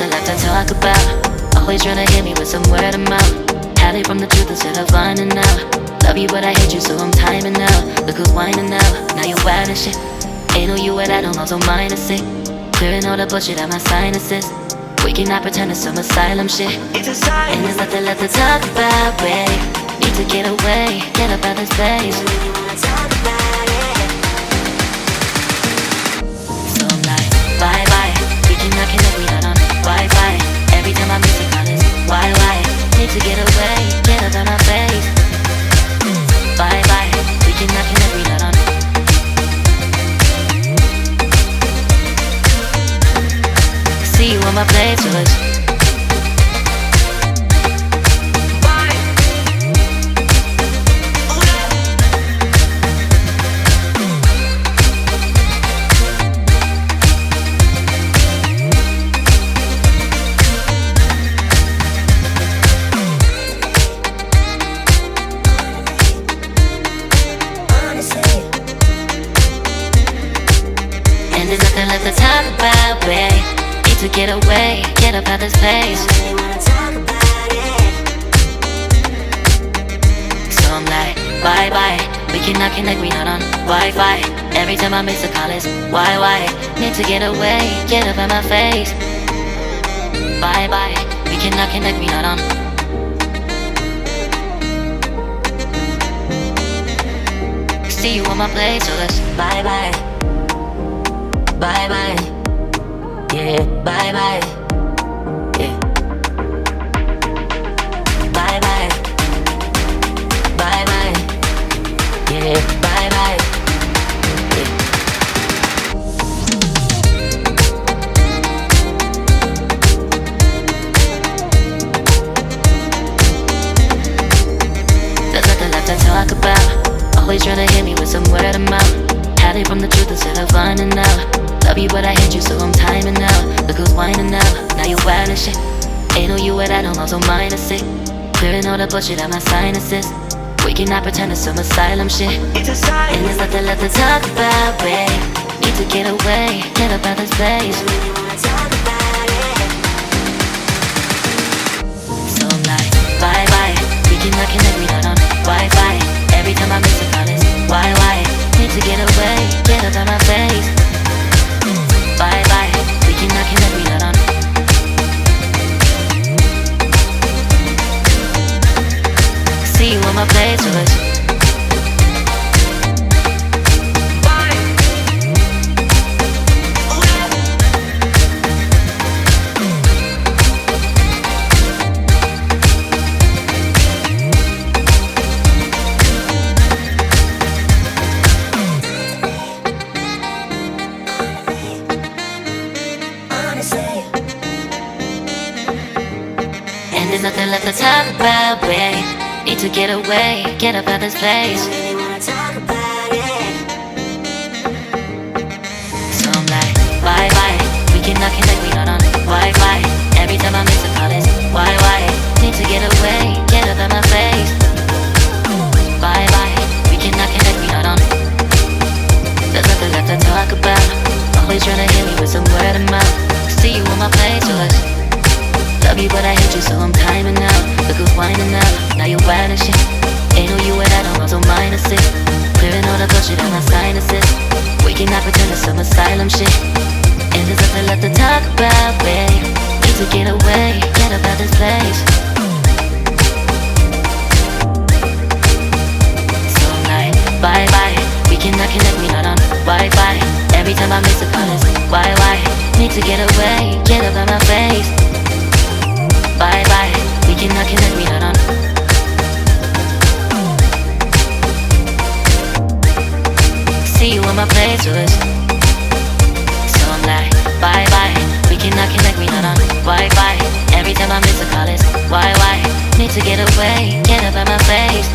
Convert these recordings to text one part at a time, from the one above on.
nothing left to talk about. Always trying to hit me with some word of mouth. Hide it from the truth instead of finding out. Love you but I hate you so I'm timing out. Look who's whining now, now you wild and shit. Ain't no you and I don't know, so mine is sick. Clearing all the bullshit out my sinuses. We cannot pretend it's some asylum shit. It's a sign. And there's nothing left to talk about, babe. Need to get away, get up out this place. So I'm like, bye bye. We cannot connect, we not on Wi-Fi. Every time I miss a call it's why? Need to get away, get up out my face. Bye bye. We cannot connect, we not on. See you on my playlist. And there's nothing left to talk about, babe. Need to get away, get up out this place. So I'm like, bye bye. We cannot connect, we not on Wi-Fi. Every time I miss a call it's why? Need to get away, get up out my face. Bye bye. We cannot connect, we not on. See you on my place, so let's bye bye. Bye bye. Yeah, bye bye. Yeah. Bye bye. Bye bye. Yeah, bye bye. Yeah. There's nothing left to talk about. Always trying to hit me with some word of mouth. Hide it from the truth instead of finding out. Love you but I hate you so I'm timing out. Look who's whining now, now you wild and shit. Ain't no you and I don't know, so mine is sick. Clearing all the bullshit out my sinuses. We cannot pretend it's some asylum shit. It's a sign. And there's nothing left to talk about, babe. Need to get away, get up out this place. So I'm like, bye bye. We cannot connect, we not on Wi-Fi. Every time I miss a call it's why? Need to get away, get up out my face. Bye bye, we cannot connect, we not on. See you on my playlist. And there's nothing left to talk about, babe. Need to get away, get up out this place. So I'm like, bye bye. We cannot connect, we not on Wi-Fi. Every time I miss a call it's why? Need to get away, get up out my face. Bye bye. We cannot connect, we not on. There's nothing left to talk about. Always trying to hit me with some word of mouth. See you on my playlist. Love you but I hate you so I'm timing out. Look who's whining now, now you wild and shit. Ain't no you and I don't know, so mine is sick. Clearing all the bullshit out my sinuses. We cannot pretend it's some asylum shit. And there's nothing left to talk about, babe. Need to get away, get up out this place. So I'm like, bye bye. We cannot connect, we not on Wi-Fi. Every time I miss a call it's why? Need to get away, get up out my face. Bye bye, we cannot connect, we not on. See you on my playlist. So I'm like, bye bye, we cannot connect, we not on Wi-Fi. Every time I miss a call it's why? Need to get away, get up out my face.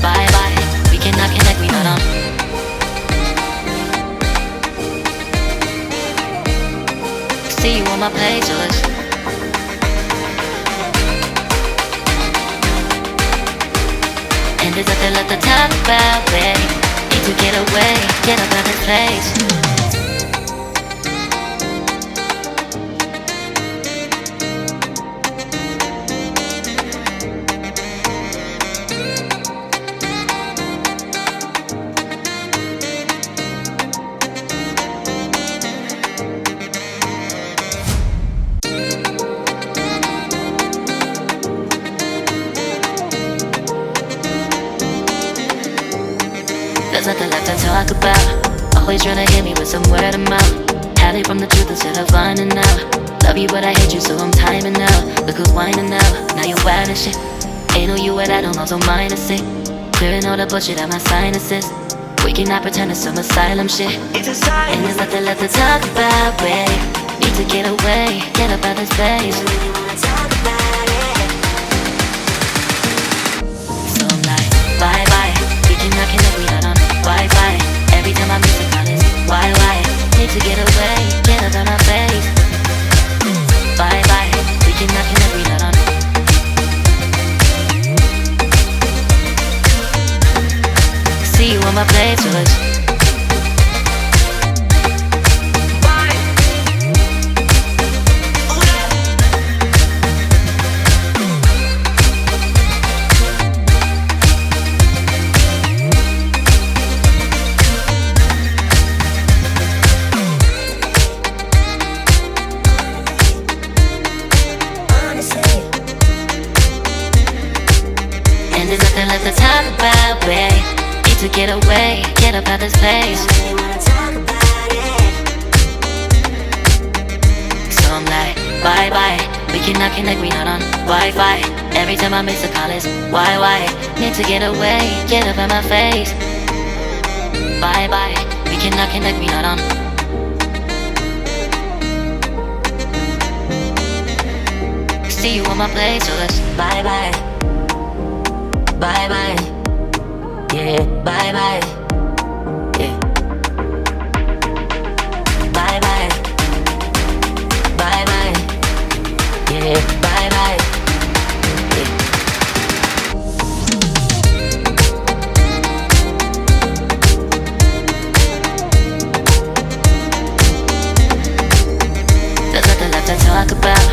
Bye bye, we cannot connect, we not on. See you on my playlist. And there's nothing left to talk about, babe. Need to get away, get up out this place. There's nothing left to talk about. Always trying to hit me with some word of mouth. Hide it from the truth instead of finding out. Love you but I hate you so I'm timing out. Look who's whining now, now you're wild and shit. Ain't no you at I don't know, so mine is sick. Clearing all the bullshit out my sinuses. We cannot pretend it's some asylum shit. And there's nothing left to talk about, babe. Need to get away, get up out of this place. So I'm like, bye bye. We cannot connect, we not on Wi-Fi. Every time I miss a call it's why? Need to get away, get up out my face. Bye bye. We cannot connect, we not on. See you on my playlist. And there's nothing left to talk about, babe. Need to get away, get up out this place. So I'm like, bye bye. We cannot connect, we not on Wi-Fi. Every time I miss a call it's why? Need to get away, get up out my face. Bye bye. We cannot connect, we not on. See you on my playlist. Bye bye. Bye bye. Yeah, bye bye. Yeah. Bye bye. Bye bye. Yeah, bye bye. Yeah. There's nothing left to talk about.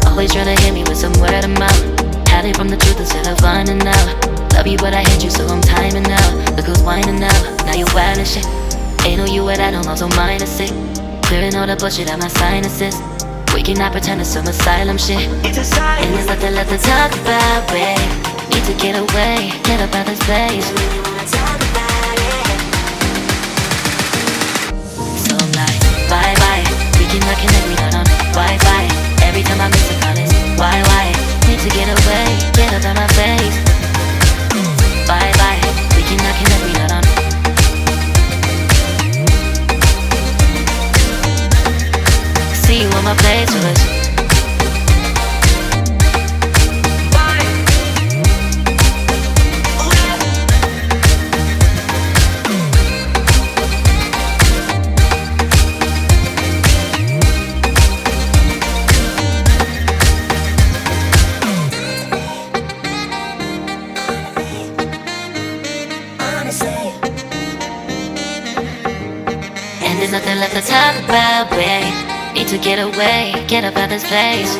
Always trying to hit me with some word of mouth. Hide it from the truth instead of finding out. Love you but I hate you so I'm timing out. Look who's whining now, now you're wild and shit. Ain't no you at I don't know, so mine is sick. Clearing all the bullshit out my sinuses. We cannot pretend it's some asylum shit. And there's nothing left to talk about, babe. Need to get away, get up out this place. So I'm like, bye bye. We cannot connect, we not on Wi-Fi. Every time I miss a call it's why? Need to get away, get up out my face. Bye bye. We cannot connect, we not on. See you on my playlist. And there's nothing left to talk about, babe. Need to get away, get up out this place.